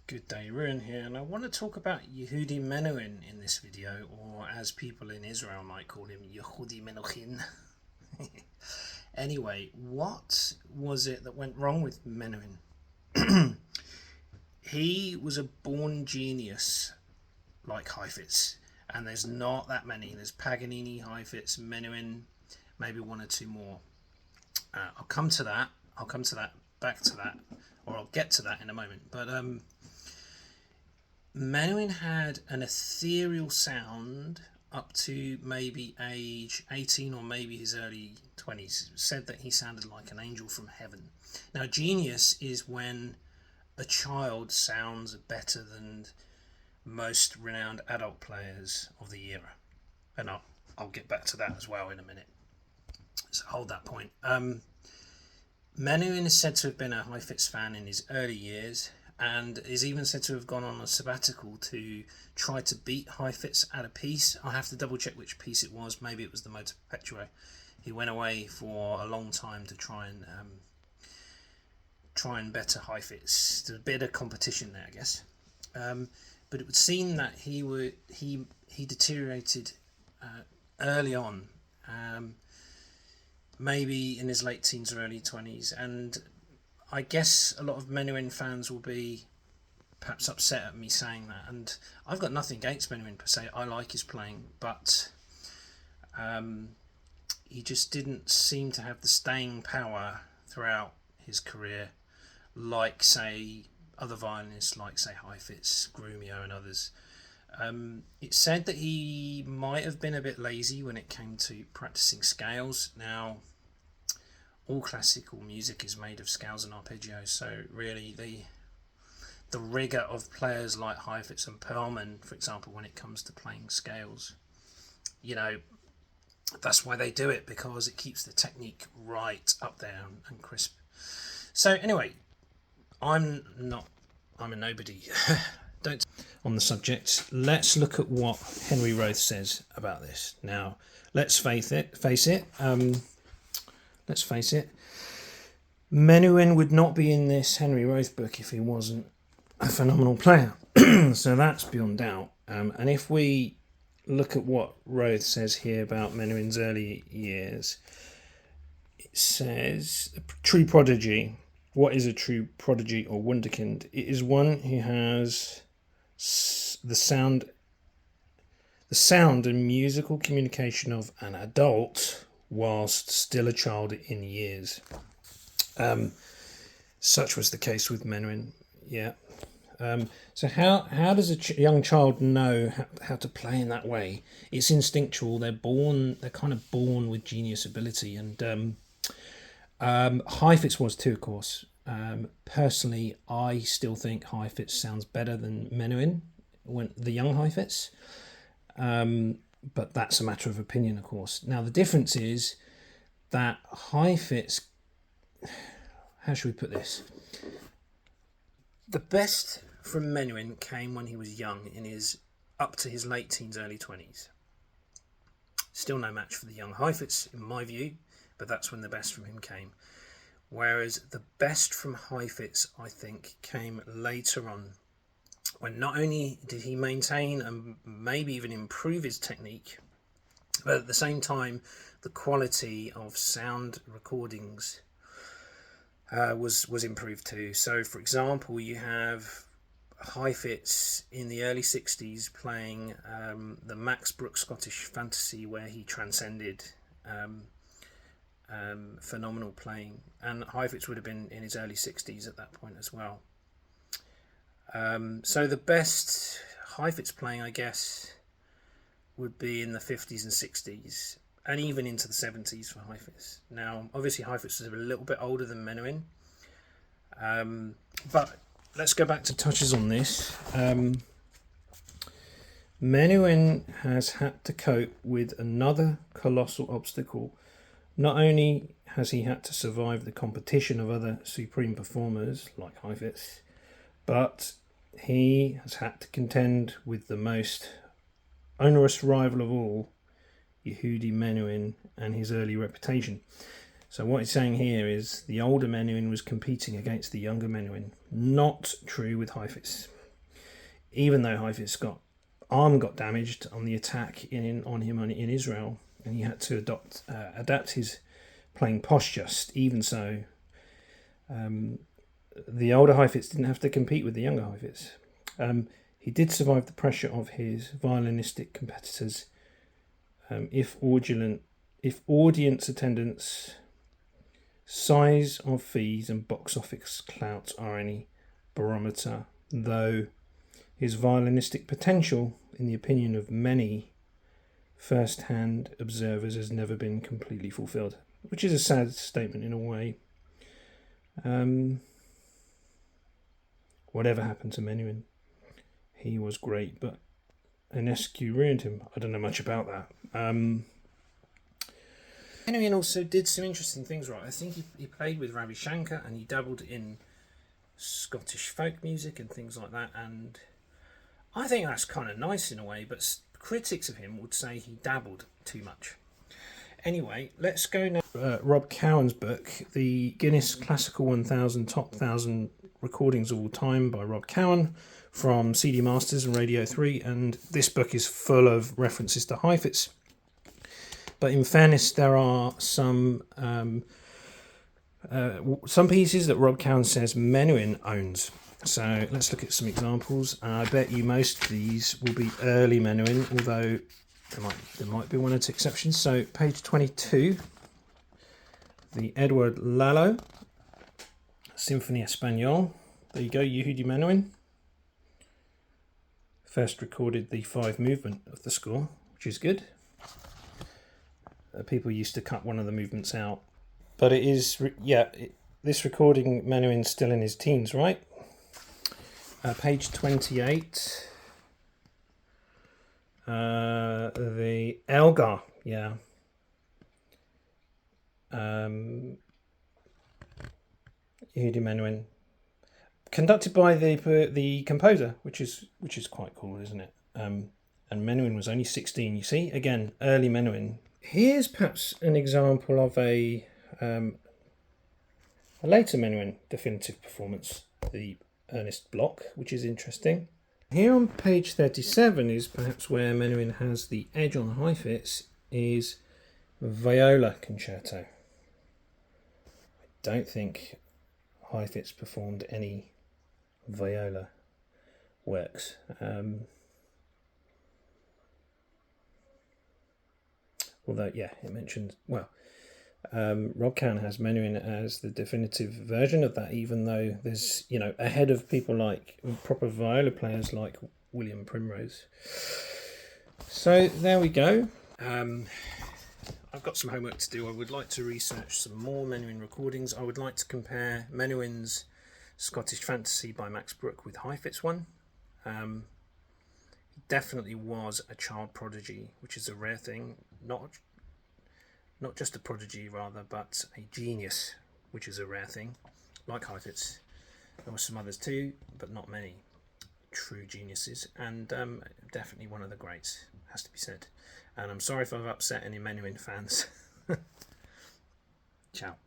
Good day, Ruin here, and I want to talk about YEHUDI MENUHIN in this video, or as people in Israel might call him, YEHUDI MENUHIN. Anyway, what was it that went wrong with Menuhin? He was a born genius like Heifetz, and there's not that many. There's Paganini, Heifetz, Menuhin, maybe one or two more. I'll come to that, back to that, or I'll get to that in a moment. But Menuhin had an ethereal sound up to maybe age 18 or maybe his early 20s. Said that he sounded like an angel from heaven. Now, genius is when a child sounds better than most renowned adult players of the era. And I'll get back to that as well in a minute. So hold that point. Menuhin is said to have been a Heifetz fan in his early years, and is even said to have gone on a sabbatical to try to beat Heifetz at a piece. I have to double check which piece it was. Maybe it was the Motor Perpetuo. He went away for a long time to try and better Heifetz. There's a bit of competition there, I guess. But it would seem that he deteriorated early on, maybe in his late teens or early 20s, and I guess a lot of Menuhin fans will be perhaps upset at me saying that, and I've got nothing against Menuhin per se. I like his playing, but he just didn't seem to have the staying power throughout his career, like say other violinists, like say Heifetz, Grumio, and others. It's said that he might have been a bit lazy when it came to practicing scales. Now, all classical music is made of scales and arpeggios, so really the rigour of players like Heifetz and Perlman, for example, when it comes to playing scales, that's why they do it, because it keeps the technique right up there and crisp. So anyway, I'm a nobody. Don't on the subject. Let's look at what Henry Roth says about this. Now, let's face it. Let's face it. Menuhin would not be in this Henry Roth book if he wasn't a phenomenal player. So that's beyond doubt. And if we look at what Roth says here about Menuhin's early years, it says, a true prodigy. What is a true prodigy or wunderkind? It is one who has the sound and musical communication of an adult whilst still a child in years. Such was the case with Menuhin. Yeah. So how does a young child know how to play in that way? It's instinctual. They're kind of born with genius ability, and Heifetz was too, of course. Personally, I still think Heifetz sounds better than Menuhin, when the young Heifetz. But that's a matter of opinion, of course. Now, the difference is that Heifetz, how should we put this? The best from Menuhin came when he was young, up to his late teens, early 20s. Still no match for the young Heifetz, in my view, but that's when the best from him came. Whereas the best from Heifetz, I think, came later on, when not only did he maintain and maybe even improve his technique, but at the same time, the quality of sound recordings was improved too. So, for example, you have Heifetz in the early 60s playing the Max Bruch Scottish Fantasy, where he transcended phenomenal playing, and Heifetz would have been in his early 60s at that point as well. So the best Heifetz playing, I guess, would be in the 50s and 60s, and even into the 70s for Heifetz. Now, obviously, Heifetz is a little bit older than Menuhin, but let's go back to touches on this. Menuhin has had to cope with another colossal obstacle. Not only has he had to survive the competition of other supreme performers like Heifetz, but he has had to contend with the most onerous rival of all, YEHUDI MENUHIN, and his early reputation. So what he's saying here is the older Menuhin was competing against the younger Menuhin. Not true with Heifetz. even though Heifetz arm got damaged on the attack on him in Israel, and he had to adapt his playing posture. Even so, the older Heifetz didn't have to compete with the younger Heifetz. He did survive the pressure of his violinistic competitors. If audience attendance, size of fees, and box office clout are any barometer, though his violinistic potential, in the opinion of many first-hand observers, has never been completely fulfilled, which is a sad statement in a way. Whatever happened to Menuhin? He was great, but Enescu ruined him. I don't know much about that. Menuhin also did some interesting things, right? I think he played with Ravi Shankar, and he dabbled in Scottish folk music and things like that, and I think that's kind of nice in a way, but critics of him would say he dabbled too much. Anyway, let's go now. Rob Cowan's book, the Guinness Classical 1000 Top 1000 Recordings of All Time by Rob Cowan from CD Masters and Radio 3, and this book is full of references to Heifetz. But in fairness, there are some pieces that Rob Cowan says Menuhin owns. So let's look at some examples. I bet you most of these will be early Menuhin, although there might be one or two exceptions. So page 22, the Edward Lalo Symphonie Espagnole. There you go, Yehudi Menuhin. First recorded the 5 movement of the score, which is good. People used to cut one of the movements out. But it is, this recording, Menuhin's still in his teens, right? Page 28. The Elgar, yeah. Yehudi Menuhin, conducted by the composer, which is quite cool, isn't it? And Menuhin was only 16. You see, again, early Menuhin. Here's perhaps an example of a later Menuhin definitive performance, the Ernest Bloch, which is interesting. Here on page 37 is perhaps where Menuhin has the edge on Heifetz, is Viola Concerto. I don't think Heifetz performed any viola works. Although, yeah, it mentions, Rob Cowan has Menuhin as the definitive version of that, even though there's, ahead of people like proper viola players like William Primrose. So there we go. I've got some homework to do. I would like to research some more Menuhin recordings. I would like to compare Menuhin's Scottish Fantasy by Max Bruch with Heifetz one. He definitely was a child prodigy, which is a rare thing. Not just a prodigy, rather, but a genius, which is a rare thing. Like Heifetz, there were some others too, but not many true geniuses, and definitely one of the greats, has to be said. And I'm sorry if I've upset any Menuhin fans. Ciao.